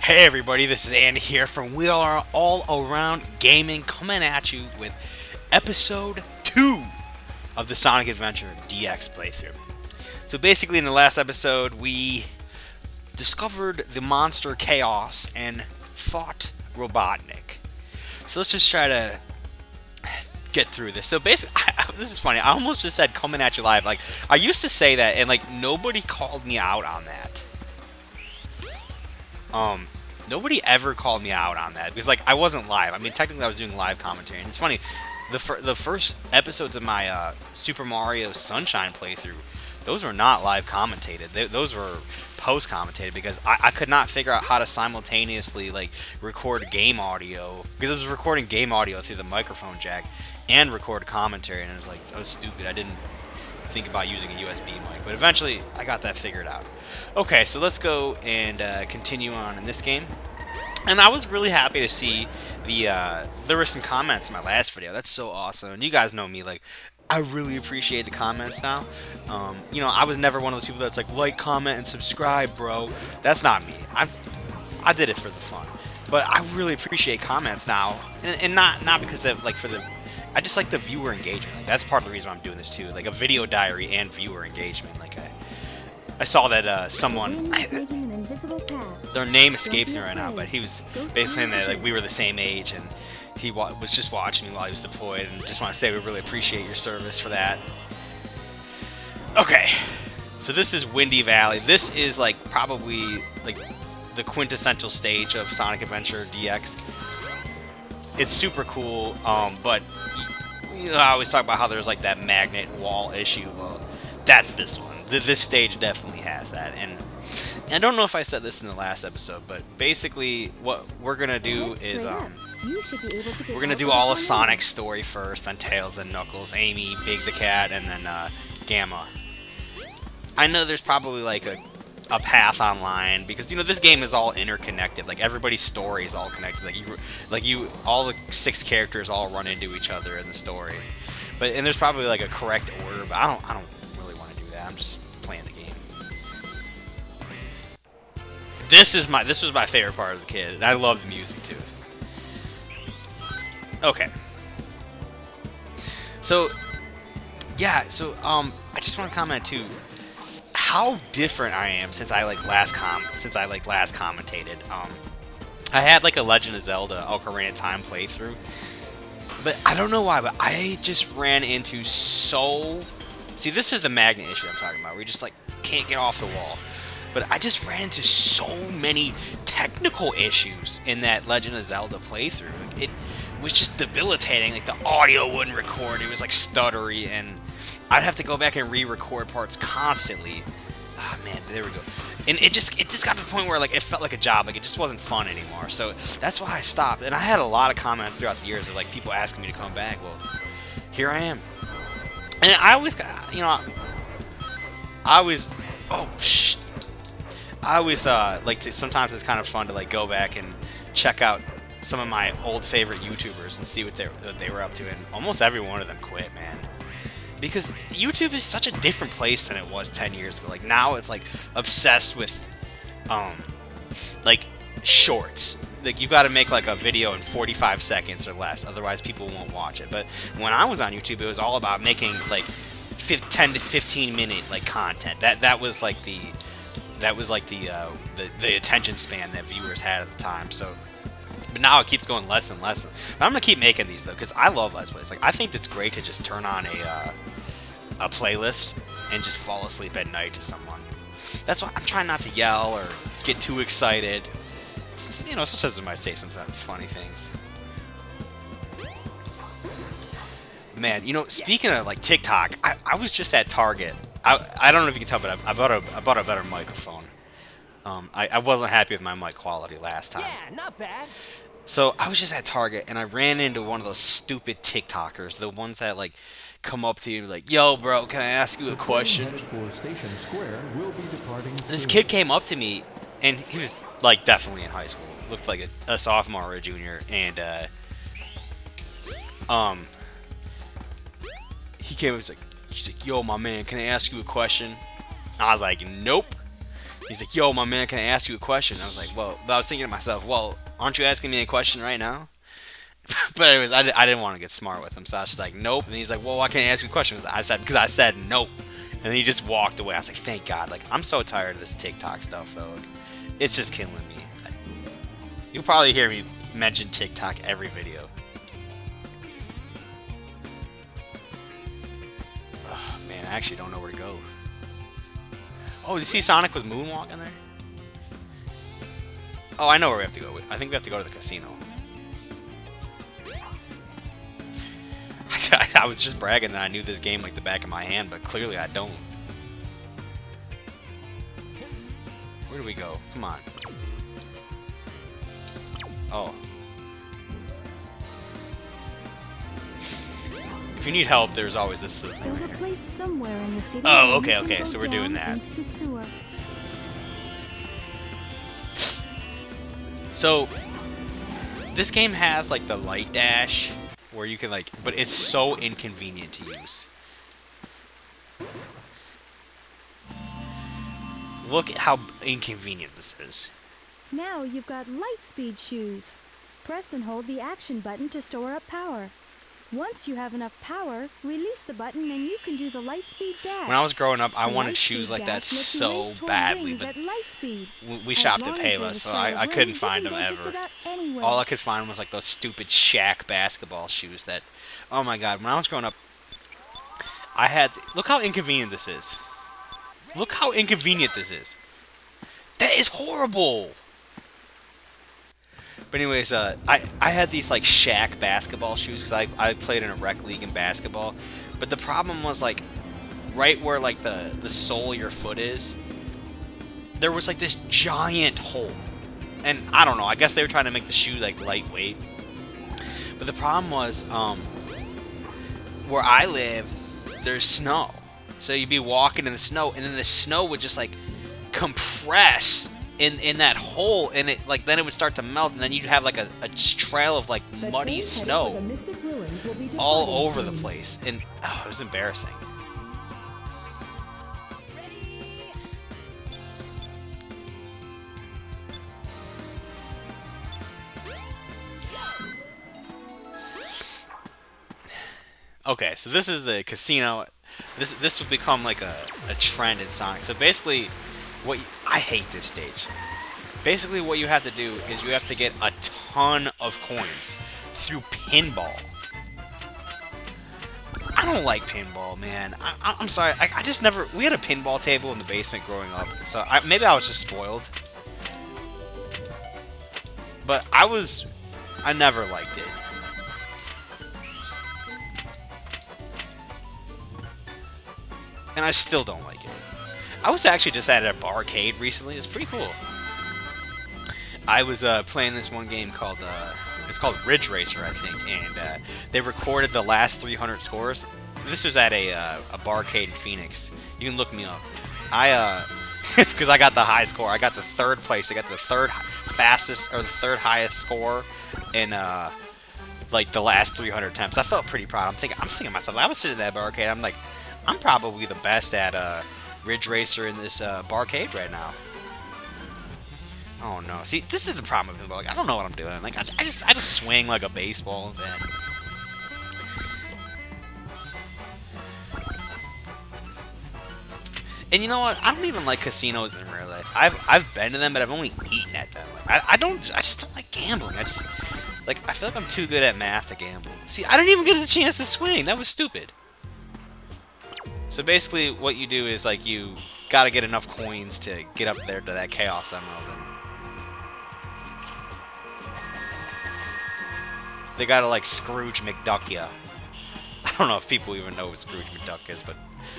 Hey everybody, this is Andy here from We Are All Around Gaming, coming at you with episode 2 of the Sonic Adventure DX playthrough. So basically in the last episode we discovered the monster Chaos and fought Robotnik. So let's just try to get through this. So basically, this is funny, I almost just said coming at you live. Like, I used to say that and like nobody called me out on that. Nobody ever called me out on that because, like, I wasn't live. I mean, technically, I was doing live commentary. And it's funny, the first episodes of my Super Mario Sunshine playthrough, those were not live commentated. Those were post commentated because I could not figure out how to simultaneously like record game audio because I was recording game audio through the microphone jack and record commentary, and it was like I was stupid. I didn't think about using a USB mic, but eventually I got that figured out. Okay, so let's go and continue on in this game. And I was really happy to see there were some comments in my last video. That's so awesome. And you guys know me, like, I really appreciate the comments now. You know, I was never one of those people that's like, comment, and subscribe, bro. That's not me. I did it for the fun. But I really appreciate comments now, and not because of like for the. I just like the viewer engagement. Like, that's part of the reason why I'm doing this too. Like a video diary and viewer engagement. Like I saw that someone, their name escapes me right now, but he was basically saying that like we were the same age, and he was just watching me while he was deployed, and just want to say we really appreciate your service for that. Okay, so this is Windy Valley. This is like probably like the quintessential stage of Sonic Adventure DX. It's super cool, but you know, I always talk about how there's like that magnet wall issue. Well, that's this one. This stage definitely has that, and I don't know if I said this in the last episode, but basically what we're gonna do is we're gonna do all of Sonic's story first, then Tails, then Knuckles, Amy, Big the Cat, and then Gamma. I know there's probably like a path online because you know this game is all interconnected. Like everybody's story is all connected. Like you, all the 6 characters all run into each other in the story. And there's probably like a correct order, but I don't really want to do that. I'm just playing the game. This was my favorite part as a kid, and I love the music too. Okay. So yeah, I just want to comment too how different I am since I last commentated. I had like a Legend of Zelda Ocarina of Time playthrough, but I don't know why, but I just ran into see, this is the magnet issue I'm talking about, where you just like can't get off the wall. But I just ran into so many technical issues in that Legend of Zelda playthrough. It was just debilitating. Like the audio wouldn't record. It was like stuttery, and I'd have to go back and re-record parts constantly. Ah, man, there we go. And it just got to the point where like it felt like a job. Like it just wasn't fun anymore. So that's why I stopped. And I had a lot of comments throughout the years of like people asking me to come back. Well, here I am. And I always, you know, oh shh. I always like to. Sometimes it's kind of fun to like go back and check out some of my old favorite YouTubers and see what they were up to. And almost every one of them quit, man. Because YouTube is such a different place than it was 10 years ago. Like now it's like obsessed with like shorts. Like you got to make like a video in 45 seconds or less, otherwise people won't watch it. But when I was on YouTube, it was all about making like 10 to 15 minute like content. That was like the attention span that viewers had at the time. So, but now it keeps going less and less. But I'm gonna keep making these though, because I love Let's Plays. Like I think it's great to just turn on a playlist and just fall asleep at night to someone. That's why I'm trying not to yell or get too excited. It's just, you know, sometimes I might say some funny things. Man, you know, speaking of like TikTok, I was just at Target. I don't know if you can tell, but I bought a better microphone. I wasn't happy with my mic quality last time. Yeah, not bad. So I was just at Target and I ran into one of those stupid TikTokers, the ones that like come up to you like, "Yo, bro, can I ask you a question?" This kid came up to me, and he was like definitely in high school, looked like a sophomore or a junior, and he came and was like, he's like, "Yo, my man, can I ask you a question?" I was like, "Nope." He's like, yo, my man, can I ask you a question? I was like, well, I was thinking to myself, well, aren't you asking me a question right now? But anyways, I didn't want to get smart with him, so I was just like, nope. And he's like, well, why can't I ask you a question? Because I said nope. And then he just walked away. I was like, thank God. Like, I'm so tired of this TikTok stuff, though. Like, it's just killing me. You'll probably hear me mention TikTok every video. Oh, man, I actually don't know where to go. Oh, did you see Sonic was moonwalking there? Oh, I know where we have to go. I think we have to go to the casino. I was just bragging that I knew this game like the back of my hand, but clearly I don't. Where do we go? Come on. Oh. If you need help, there's always this thing There's right a place somewhere in the city. Oh, okay, so we're doing that. Into the sewer. So, this game has like the light dash where you can like, but it's so inconvenient to use. Look at how inconvenient this is. Now you've got light speed shoes. Press and hold the action button to store up power. Once you have enough power, release the button and you can do the light speed dash. When I was growing up, I The wanted light shoes speed like that dash lets you so race toward badly, rings but at light speed. we As shopped at long as there's Payless, a so trail of I couldn't rings, find you them can go just ever. about anywhere. All I could find was like those stupid Shaq basketball shoes that, oh my God, when I was growing up, I had, look how inconvenient this is. Look how inconvenient this is. That is horrible. But anyways, I had these like Shaq basketball shoes because I played in a rec league in basketball. But the problem was like right where like the sole of your foot is, there was like this giant hole. And I don't know, I guess they were trying to make the shoe like lightweight. But the problem was where I live, there's snow. So you'd be walking in the snow and then the snow would just like compress in that hole, and it like then it would start to melt, and then you'd have like a trail of like muddy snow all over the place, and oh, it was embarrassing. Okay, so this is the casino. This would become like a trend in Sonic. So basically, I hate this stage. Basically, what you have to do is you have to get a ton of coins through pinball. I don't like pinball, man. I'm sorry. I just never... We had a pinball table in the basement growing up, so maybe I was just spoiled. But I never liked it. And I still don't like it. I was actually just at a barcade recently. It's pretty cool. I was playing this one game called it's called Ridge Racer, I think, and they recorded the last 300 scores. This was at a barcade in Phoenix. You can look me up. Because I got the high score. I got the third place. I got the third fastest or the third highest score in like the last 300 attempts. I felt pretty proud. I'm thinking to myself, I was sitting at that barcade. I'm like, I'm probably the best at Ridge Racer in this barcade right now. Oh no! See, this is the problem with pinball. Like, I don't know what I'm doing. Like, I just swing like a baseball, and then. And you know what? I don't even like casinos in real life. I've been to them, but I've only eaten at them. Like, I just don't like gambling. I feel like I'm too good at math to gamble. See, I didn't even get a chance to swing. That was stupid. So basically, what you do is like you gotta get enough coins to get up there to that Chaos Emerald. And they gotta like Scrooge McDuck ya. I don't know if people even know what Scrooge McDuck is, but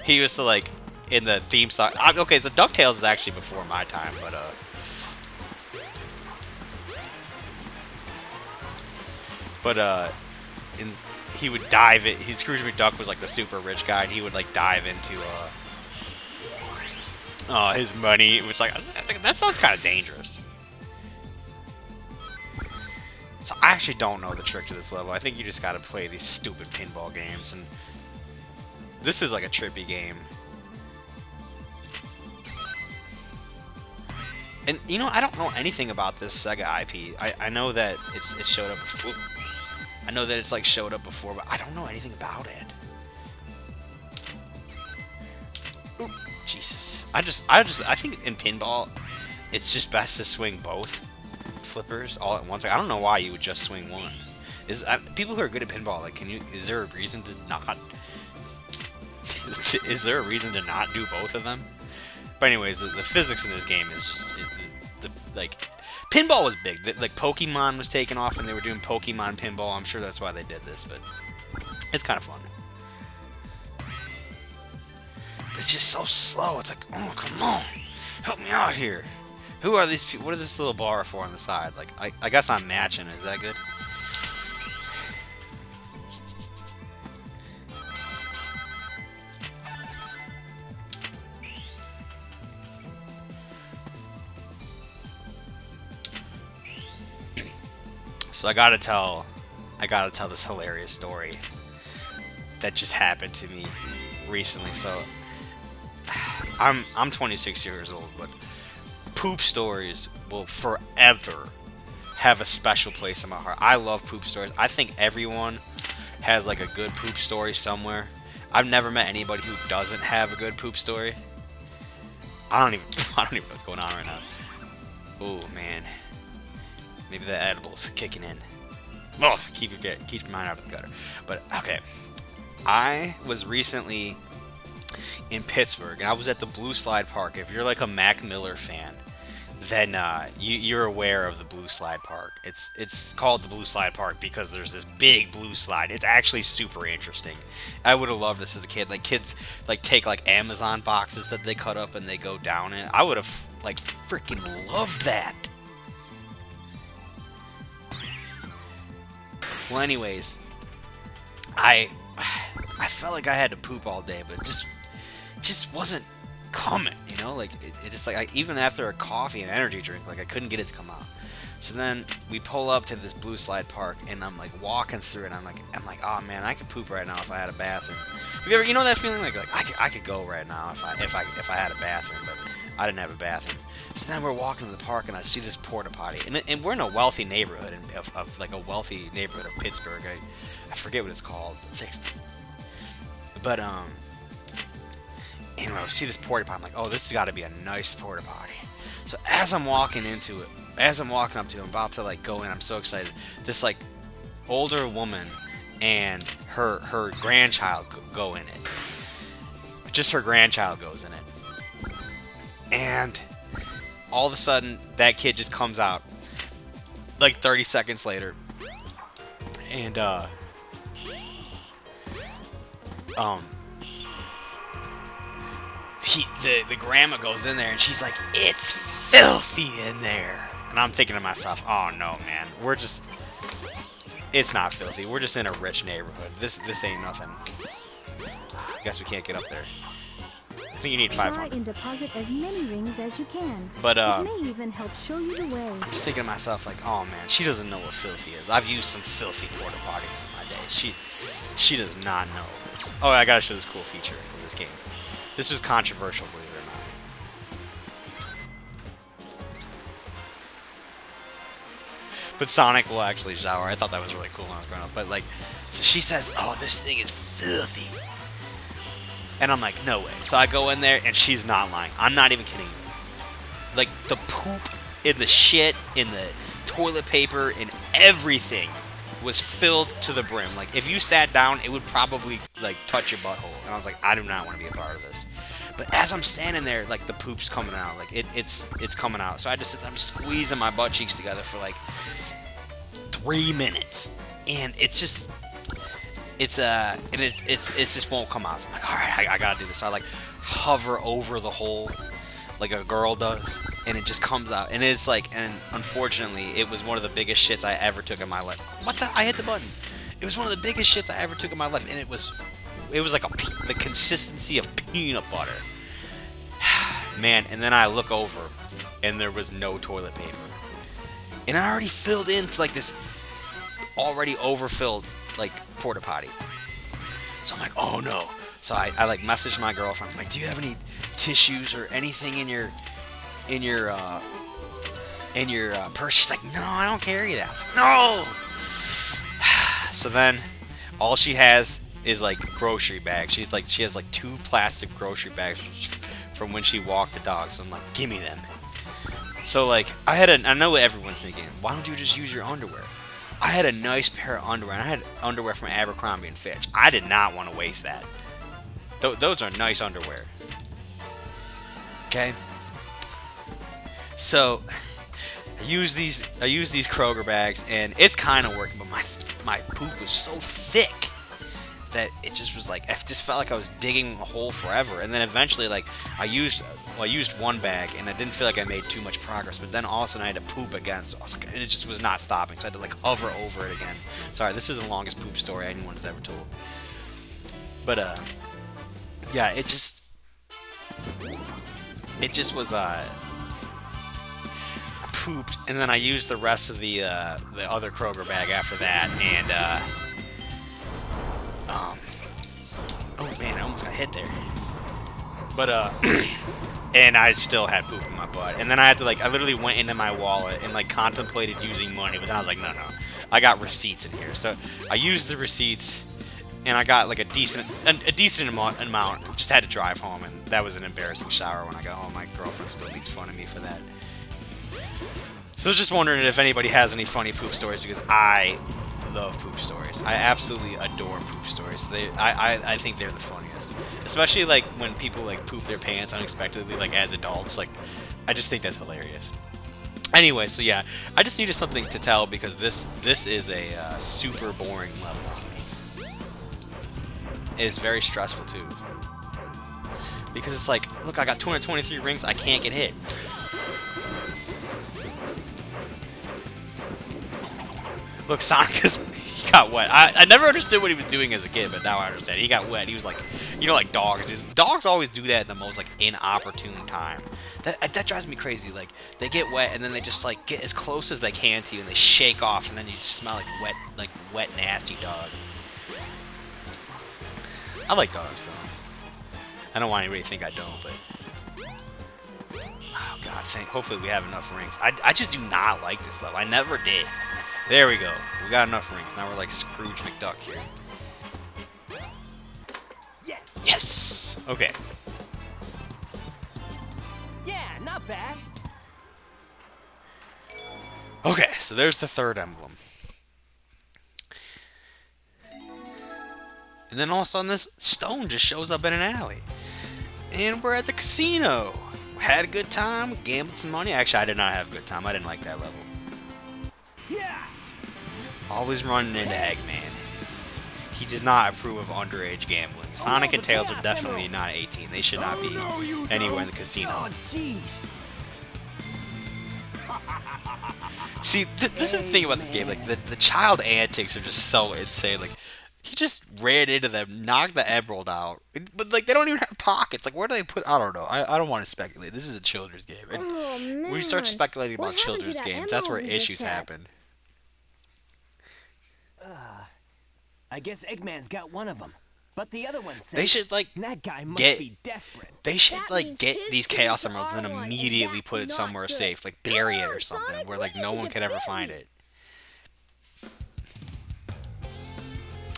he used to like in the theme song. Okay, so DuckTales is actually before my time, he would dive it. Scrooge McDuck was like the super rich guy, and he would like dive into his money. It was like, that sounds kind of dangerous. So I actually don't know the trick to this level. I think you just gotta play these stupid pinball games, and this is like a trippy game. And you know, I don't know anything about this Sega IP. I know that it showed up. Ooh, I know that it's like showed up before, but I don't know anything about it. Ooh, Jesus. I think in pinball, it's just best to swing both flippers all at once. Like, I don't know why you would just swing one. People who are good at pinball, like, is there a reason to not? Is there a reason to not do both of them? But anyways, the physics in this game is just like pinball was big. Like Pokemon was taking off and they were doing Pokemon pinball. I'm sure that's why they did this, but it's kind of fun. But it's just so slow. It's like, oh, come on, help me out here. Who are these people? What is this little bar for on the side? Like, I guess I'm matching. Is that good? So I gotta tell this hilarious story that just happened to me recently. So I'm 26 years old, but poop stories will forever have a special place in my heart. I love poop stories. I think everyone has like a good poop story somewhere. I've never met anybody who doesn't have a good poop story. I don't even know what's going on right now. Oh man. Maybe the edible's kicking in. Oh, keep your mind out of the gutter. But okay, I was recently in Pittsburgh, and I was at the Blue Slide Park. If you're like a Mac Miller fan, then you're aware of the Blue Slide Park. It's called the Blue Slide Park because there's this big blue slide. It's actually super interesting. I would have loved this as a kid. Like kids like take like Amazon boxes that they cut up and they go down it. I would have like freaking loved that. Well, anyways, I felt like I had to poop all day, but it just wasn't coming, you know? Like it just like even after a coffee and energy drink, like I couldn't get it to come out. So then we pull up to this Blue Slide Park, and I'm like walking through it. And I'm like, oh man, I could poop right now if I had a bathroom. Have you ever, you know that feeling like I could go right now if I had a bathroom, but I didn't have a bathroom. So then we're walking to the park, and I see this porta potty, and we're in a wealthy neighborhood of like a wealthy neighborhood of Pittsburgh. I forget what it's called. But anyway, I see this porta potty. I'm like, oh, this has got to be a nice porta potty. So as I'm walking into it, as I'm walking up to it, I'm about to like go in. I'm so excited. This like older woman and her grandchild go in it. Just her grandchild goes in it. And all of a sudden, that kid just comes out like 30 seconds later, and the grandma goes in there, and she's like, "It's filthy in there." And I'm thinking to myself, "Oh no, man, it's not filthy. We're just in a rich neighborhood. This ain't nothing." I guess we can't get up there. I think you need 500. Try and deposit as many rings as you can. But it may even help show you the way. I'm just thinking to myself like, oh man, she doesn't know what filthy is. I've used some filthy porta potties in my day. She does not know this. Oh, I gotta show this cool feature in this game. This was controversial, believe it or not. But Sonic will actually shower. I thought that was really cool when I was growing up. But like, so she says, oh, this thing is filthy. And I'm like, no way. So I go in there, and she's not lying. I'm not even kidding you. Like, the poop in the shit, in the toilet paper, and everything was filled to the brim. Like, if you sat down, it would probably, like, touch your butthole. And I was like, I do not want to be a part of this. But as I'm standing there, like, the poop's coming out. Like, it's coming out. So I'm squeezing my butt cheeks together for, like, 3 minutes. And it's just... it just won't come out. So I'm like, all right, I gotta do this. So I like hover over the hole like a girl does, and it just comes out. And it's like, and unfortunately, it was one of the biggest shits I ever took in my life. What the? I hit the button. It was one of the biggest shits I ever took in my life, and it was like the consistency of peanut butter. Man, and then I look over, and there was no toilet paper, and I already filled into like this already overfilled like porta potty. So I'm like, oh no. So I like messaged my girlfriend. I'm like, do you have any tissues or anything in your in your purse. She's like, no, I don't carry that. No. So then, all she has is like grocery bags. She has like 2 plastic grocery bags from when she walked the dog. So I'm like, give me them. So like, I know what everyone's thinking. Why don't you just use your underwear? I had a nice pair of underwear, and I had underwear from Abercrombie and Fitch. I did not want to waste that. Those are nice underwear. Okay. So I use these Kroger bags, and it's kind of working, but my poop was so thick that it just was like, I just felt like I was digging a hole forever. And then eventually, like, I used one bag, and I didn't feel like I made too much progress. But then all of a sudden I had to poop again, so I was like, and it just was not stopping. So I had to like hover over it again. Sorry, this is the longest poop story anyone has ever told. But yeah, it just was pooped, and then I used the rest of the other Kroger bag after that, and oh man, I almost got hit there. But and I still had poop in my butt, and then I literally went into my wallet and like contemplated using money, but then I was like, no, I got receipts in here, so I used the receipts, and I got like a decent amount. Just had to drive home, and that was an embarrassing shower when I got home. My girlfriend still makes fun of me for that. So just wondering if anybody has any funny poop stories, because I love poop stories. I absolutely adore poop stories. I think they're the funniest, especially like when people like poop their pants unexpectedly, like as adults. Like, I just think that's hilarious. Anyway, so yeah, I just needed something to tell because this is a super boring level. It's very stressful too, because it's like, look, I got 223 rings, I can't get hit. Look, Sonic he got wet. I never understood what he was doing as a kid, but now I understand. He got wet. He was like, you know, like dogs. Dogs always do that at the most like inopportune time. That drives me crazy. Like, they get wet and then they just like get as close as they can to you and they shake off, and then you just smell like wet, nasty dog. I like dogs though. I don't want anybody to think I don't, but oh god, hopefully we have enough rings. I just do not like this level. I never did. There we go. We got enough rings. Now we're like Scrooge McDuck here. Yes. Yes. Okay. Yeah, not bad. Okay, so there's the third emblem. And then all of a sudden this stone just shows up in an alley. And we're at the casino. Had a good time, gambled some money. Actually, I did not have a good time. I didn't like that level. Yeah. Always running into Eggman. He does not approve of underage gambling. Sonic and Tails are definitely not 18. They should not be anywhere in the casino. Oh, jeez. See, this is the thing about this game. Like, the child antics are just so insane. Like, he just ran into them, knocked the emerald out. But, like, they don't even have pockets. Like, where do they put... I don't know. I don't want to speculate. This is a children's game. And when you start speculating about children's games, that's where issues happen. I guess Eggman's got one of them. But the other one's safe. They should, like, that guy must be desperate. They should, like, get these Chaos Emeralds and then immediately put it somewhere safe. Like, bury it or something where, like, no one can ever find it.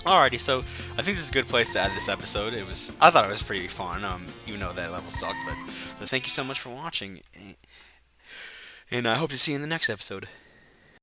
Alrighty, so I think this is a good place to end this episode. I thought it was pretty fun, even though that level sucked. So thank you so much for watching, and I hope to see you in the next episode.